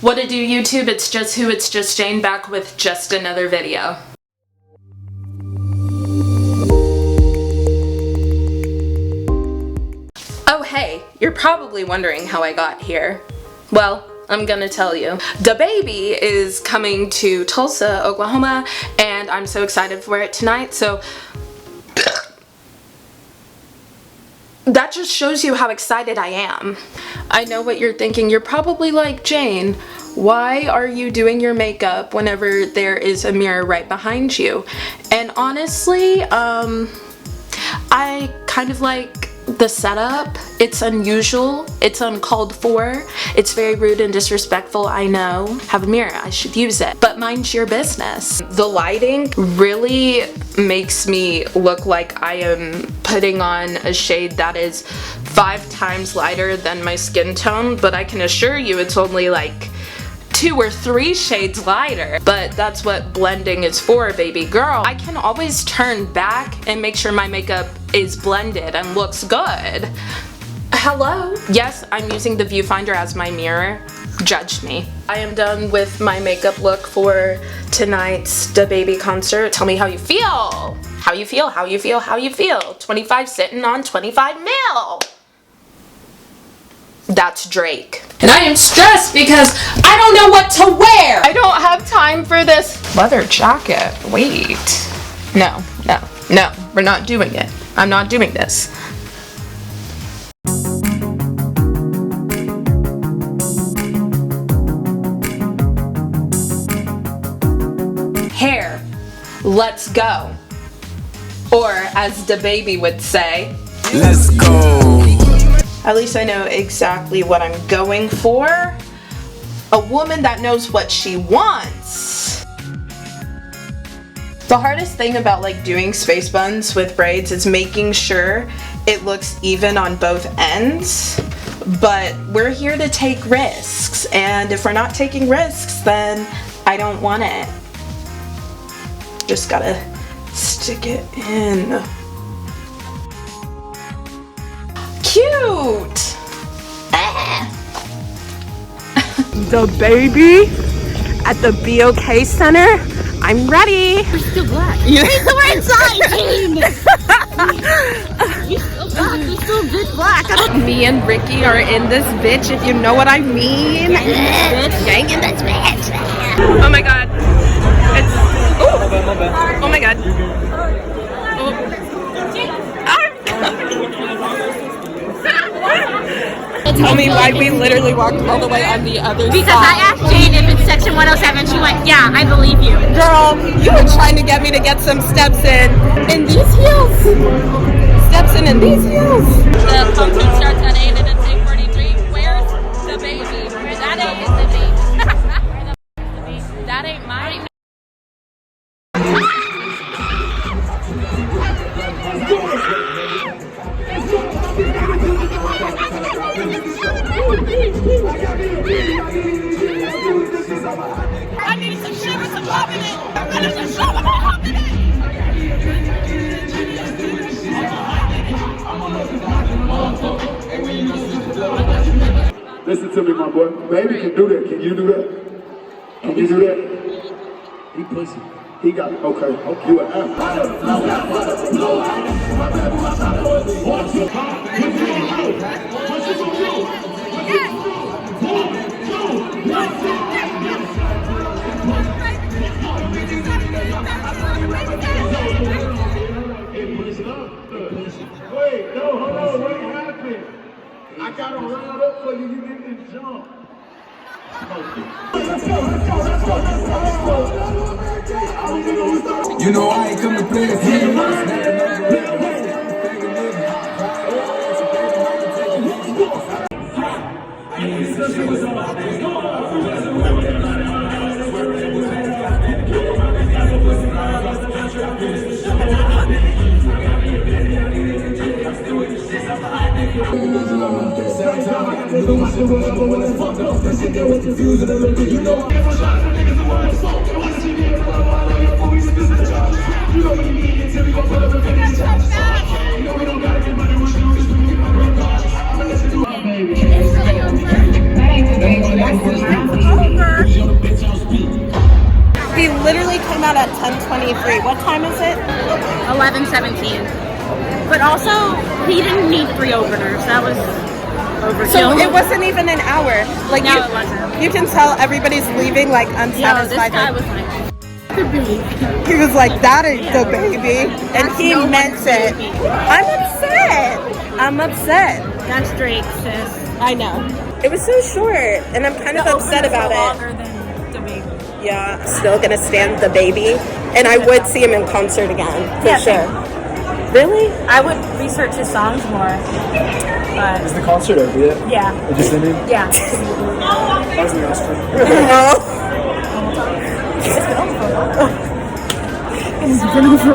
What to do, YouTube? It's just who, it's just Jane, back with just another video. Oh hey, you're probably wondering how I got here. Well, I'm gonna tell you. DaBaby is coming to Tulsa, Oklahoma, and I'm so excited for it tonight, so that just shows you how excited I am. I know what you're thinking. You're probably like, Jane, why are you doing your makeup whenever there is a mirror right behind you? And honestly, I kind of like the setup. It's unusual, it's uncalled for, it's very rude and disrespectful, I know. Have a mirror, I should use it, but mind your business. The lighting really makes me look like I am putting on a shade that is 5 times lighter than my skin tone, but I can assure you it's only like 2 or 3 shades lighter. But that's what blending is for, baby girl. I can always turn back and make sure my makeup is blended and looks good. Hello? Yes, I'm using the viewfinder as my mirror. Judge me. I am done with my makeup look for tonight's DaBaby concert. Tell me how you feel. How you feel, how you feel, how you feel. 25 sitting on 25 mil. That's Drake. And I am stressed because I don't know what to wear. I don't have time for this leather jacket. Wait. No, no, no. We're not doing it. I'm not doing this. Hair. Let's go. Or as DaBaby would say, let's go. At least I know exactly what I'm going for. A woman that knows what she wants. The hardest thing about like doing space buns with braids is making sure it looks even on both ends. But we're here to take risks, and if we're not taking risks, then I don't want it. Just gotta stick it in. Cute! DaBaby at the BOK Center. I'm ready. You're still black. Yeah. We're inside, Jane. You're still black. You're still good black. Me and Ricky are in this bitch, if you know what I mean. Gang in this bitch. Oh my god. It's. Oh my god. Tell me why we literally walked all the way on the other side. Because I asked Jane if it's section 107. She went, yeah, I believe you. Girl, you were trying to get me to get some steps in these heels. Steps in these heels. The concert starts at 8 and it's 8:43. Where's DaBaby? That ain't the baby. That ain't mine. I need some shit with some love in it. I need some shit with some love in it. Listen to me, my boy. Baby can do that. Can you do that? Can you do that? He pussy. He got it. Okay. You an Wait, no, hold on. What happened? I got him round up for you. You didn't jump. You know I ain't come to play a game. Baby. 10:23. What time is it? 11:17. But also, he didn't need 3 openers. That was overkill. So it wasn't even an hour. Like No, you, it wasn't. you can tell everybody's leaving like Yo, unsatisfied. this guy was like, He was like, that ain't the baby. And he no meant one's it. baby. I'm upset. I'm upset. that's Drake, sis. I know. It was so short, and I'm kind of upset about it. Longer than DaBaby. Yeah, still gonna stand DaBaby, and I would see him in concert again for sure. Really? I would research his songs more. But Is the concert over yet? yeah. Just ended? Yeah. That was the restaurant. It's been over.